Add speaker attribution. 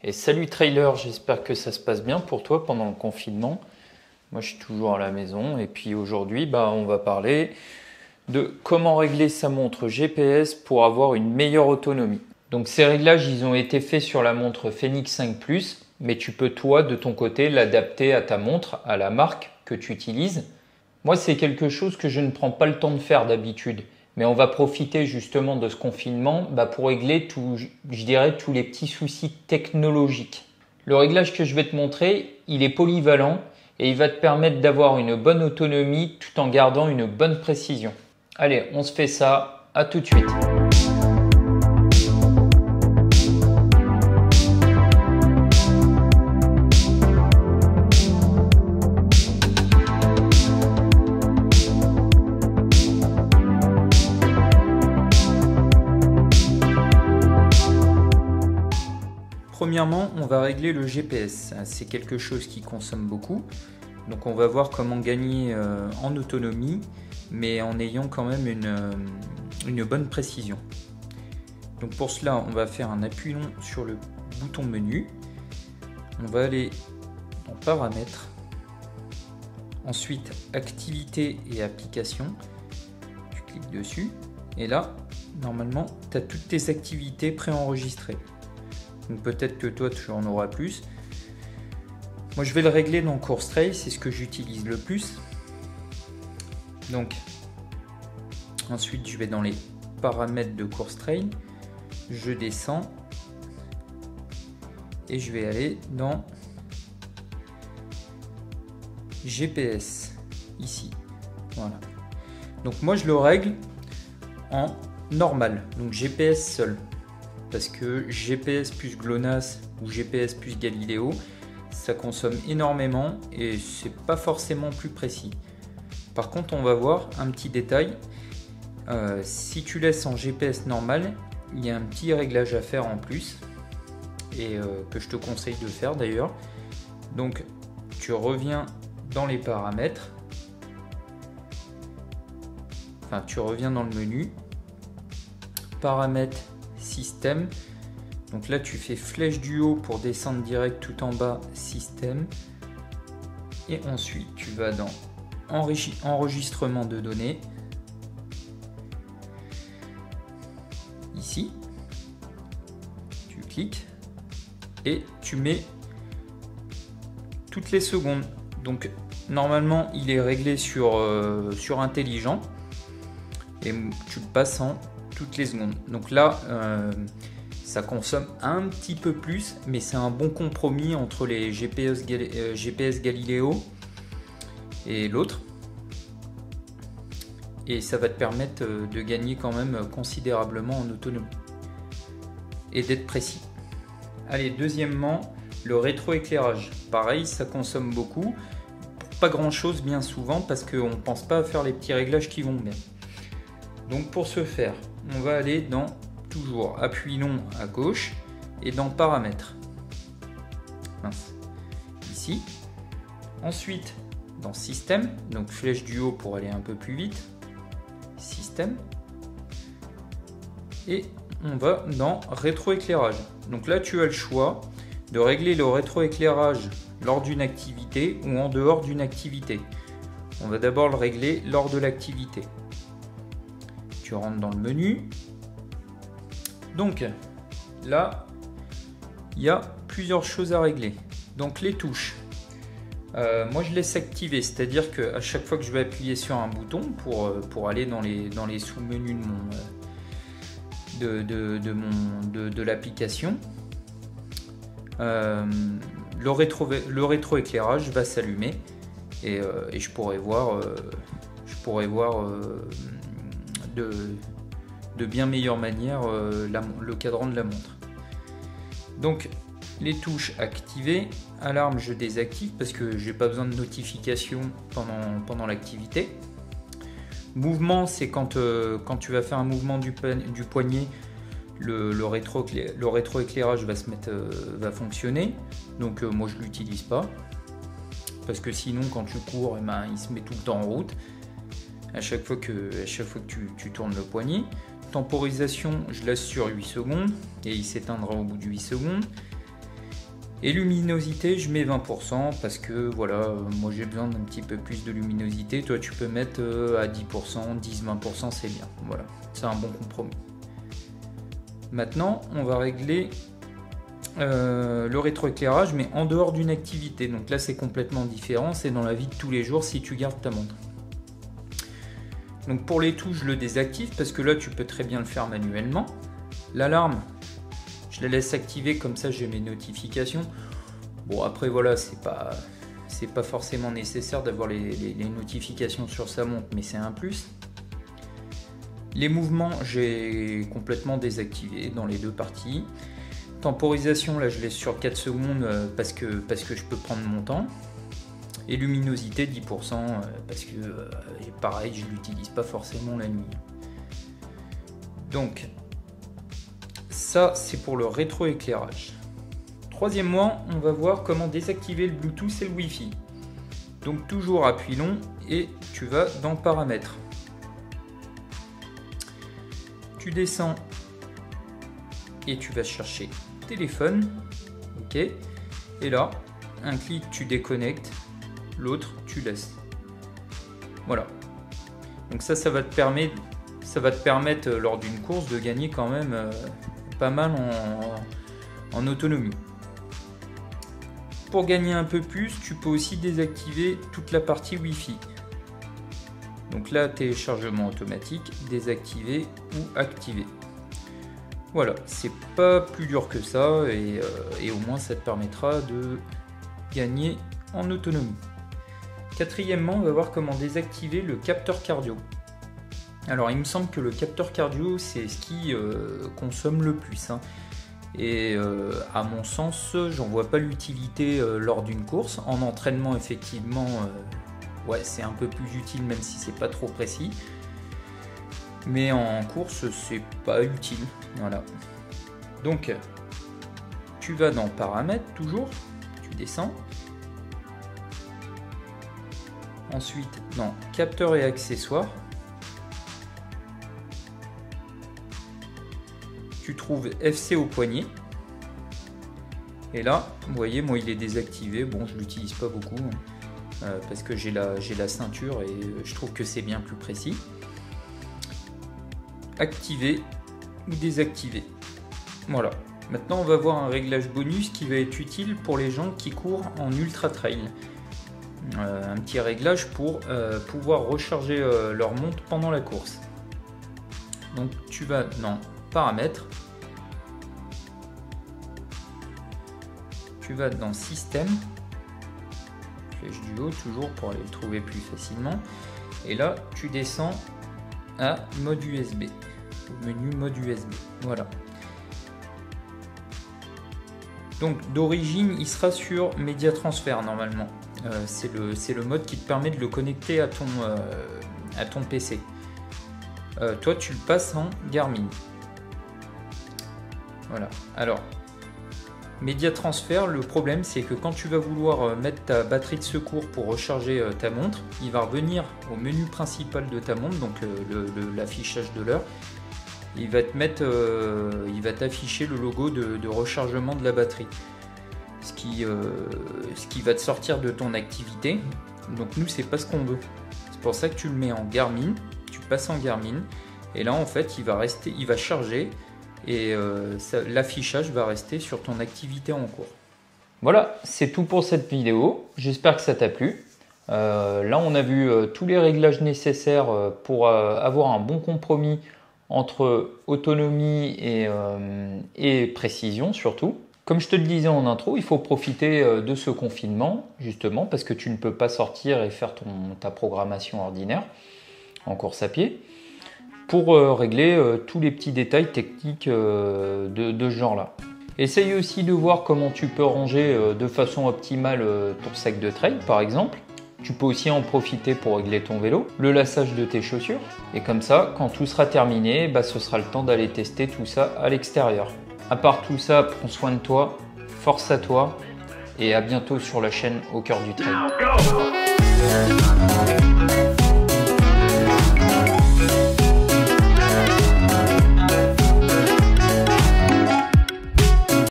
Speaker 1: Et salut trailer, j'espère que ça se passe bien pour toi pendant le confinement. Moi je suis toujours à la maison et puis aujourd'hui on va parler de comment régler sa montre GPS pour avoir une meilleure autonomie. Donc ces réglages ils ont été faits sur la montre Fenix 5 Plus, mais tu peux toi de ton côté l'adapter à ta montre, à la marque que tu utilises. Moi c'est quelque chose que je ne prends pas le temps de faire d'habitude. Mais on va profiter justement de ce confinement pour régler tous les petits soucis technologiques. Le réglage que je vais te montrer, il est polyvalent et il va te permettre d'avoir une bonne autonomie tout en gardant une bonne précision. Allez, on se fait ça, à tout de suite. Premièrement, on va régler le GPS. C'est quelque chose qui consomme beaucoup. Donc on va voir comment gagner en autonomie, mais en ayant quand même une bonne précision. Donc pour cela, on va faire un appui long sur le bouton menu. On va aller dans paramètres. Ensuite, activité et applications. Tu cliques dessus. Et là, normalement, tu as toutes tes activités préenregistrées. Donc peut-être que toi tu en auras plus. Moi je vais le régler dans Course Trail, c'est ce que j'utilise le plus. Donc ensuite je vais dans les paramètres de Course Trail, je descends et je vais aller dans GPS ici. Voilà. Donc moi je le règle en normal, donc GPS seul. Parce que GPS plus GLONASS ou GPS plus Galileo, ça consomme énormément et c'est pas forcément plus précis. Par contre, on va voir un petit détail. Si tu laisses en GPS normal, il y a un petit réglage à faire en plus et que je te conseille de faire d'ailleurs. Donc, tu reviens dans les paramètres. Enfin, tu reviens dans le menu. Paramètres. Système, donc là tu fais flèche du haut pour descendre direct tout en bas, système, et ensuite tu vas dans enregistrement de données, ici tu cliques et tu mets toutes les secondes. Donc normalement il est réglé sur intelligent et tu le passes en toutes les secondes. Donc là, ça consomme un petit peu plus, mais c'est un bon compromis entre les GPS Galileo et l'autre. Et ça va te permettre de gagner quand même considérablement en autonomie et d'être précis. Allez, deuxièmement, le rétroéclairage. Pareil, ça consomme beaucoup. Pas grand chose bien souvent parce qu'on ne pense pas à faire les petits réglages qui vont bien. Donc pour ce faire, on va aller dans toujours appui long à gauche et dans paramètres. Ici. Ensuite dans système, donc flèche du haut pour aller un peu plus vite. Système. Et on va dans rétroéclairage. Donc là tu as le choix de régler le rétroéclairage lors d'une activité ou en dehors d'une activité. On va d'abord le régler lors de l'activité. Tu rentres dans le menu. Donc là, il y a plusieurs choses à régler. Donc les touches. Moi je laisse activer, c'est-à-dire qu'à chaque fois que je vais appuyer sur un bouton pour aller dans les sous-menus de l'application, le rétroéclairage va s'allumer et je pourrai voir de bien meilleure manière le cadran de la montre. Donc les touches activées, alarme je désactive parce que j'ai pas besoin de notification pendant l'activité. Mouvement, c'est quand tu vas faire un mouvement du poignet, le rétroéclairage va fonctionner. Donc moi je l'utilise pas parce que sinon quand tu cours, il se met tout le temps en route. À chaque fois que tu tournes le poignet. Temporisation, je laisse sur 8 secondes et il s'éteindra au bout de 8 secondes. Et luminosité, je mets 20% parce que voilà, moi j'ai besoin d'un petit peu plus de luminosité. Toi tu peux mettre à 10%, 10-20%, c'est bien. Voilà, c'est un bon compromis. Maintenant, on va régler le rétroéclairage, mais en dehors d'une activité. Donc là, c'est complètement différent. C'est dans la vie de tous les jours si tu gardes ta montre. Donc pour les touches, je le désactive parce que là, tu peux très bien le faire manuellement. L'alarme, je la laisse activer, comme ça j'ai mes notifications. Bon, après voilà, c'est pas forcément nécessaire d'avoir les notifications sur sa montre, mais c'est un plus. Les mouvements, j'ai complètement désactivé dans les deux parties. Temporisation, là je laisse sur 4 secondes parce que je peux prendre mon temps. Et luminosité 10% parce que pareil, je l'utilise pas forcément la nuit. Donc ça c'est pour le rétroéclairage. Troisièmement, on va voir comment désactiver le Bluetooth et le Wi-Fi. Donc toujours appui long et tu vas dans paramètres. Tu descends et tu vas chercher téléphone, ok, et là un clic tu déconnectes, l'autre tu laisses. Voilà, donc ça va te permettre lors d'une course de gagner quand même pas mal en autonomie. Pour gagner un peu plus, tu peux aussi désactiver toute la partie Wi-Fi. Donc là, téléchargement automatique, désactiver ou activer. Voilà, c'est pas plus dur que ça et au moins ça te permettra de gagner en autonomie. Quatrièmement, on va voir comment désactiver le capteur cardio. Alors il me semble que le capteur cardio c'est ce qui consomme le plus. Hein. Et à mon sens, j'en vois pas l'utilité lors d'une course. En entraînement, effectivement, ouais, c'est un peu plus utile même si c'est pas trop précis. Mais en course, c'est pas utile. Voilà. Donc, tu vas dans paramètres toujours, tu descends. Ensuite, dans capteur et accessoires. Tu trouves FC au poignet. Et là, vous voyez, moi il est désactivé. Bon, je l'utilise pas beaucoup parce que j'ai la ceinture et je trouve que c'est bien plus précis. Activer ou désactiver. Voilà. Maintenant, on va voir un réglage bonus qui va être utile pour les gens qui courent en ultra trail. Un petit réglage pour pouvoir recharger leur montre pendant la course. Donc, tu vas dans paramètres. Tu vas dans système. Flèche du haut toujours pour aller le trouver plus facilement. Et là, tu descends à mode USB. Au menu mode USB. Voilà. Donc d'origine, il sera sur Media Transfer normalement. C'est le mode qui te permet de le connecter à ton PC. Toi, tu le passes en Garmin. Voilà. Alors, Media Transfer, le problème, c'est que quand tu vas vouloir mettre ta batterie de secours pour recharger ta montre, il va revenir au menu principal de ta montre, donc l'affichage de l'heure. Il va t'afficher le logo de rechargement de la batterie, ce qui va te sortir de ton activité. Donc nous, c'est pas ce qu'on veut. C'est pour ça que tu le mets en Garmin, tu passes en Garmin, et là en fait, il va charger et l'affichage va rester sur ton activité en cours. Voilà, c'est tout pour cette vidéo. J'espère que ça t'a plu. Là, on a vu tous les réglages nécessaires pour avoir un bon compromis entre autonomie et précision surtout. Comme je te le disais en intro, il faut profiter de ce confinement justement parce que tu ne peux pas sortir et faire ta programmation ordinaire en course à pied pour régler tous les petits détails techniques de ce genre-là. Essaye aussi de voir comment tu peux ranger de façon optimale ton sac de trail par exemple. Tu peux aussi en profiter pour régler ton vélo, le lassage de tes chaussures. Et comme ça, quand tout sera terminé, ce sera le temps d'aller tester tout ça à l'extérieur. À part tout ça, prends soin de toi, force à toi et à bientôt sur la chaîne Au Cœur du Trail.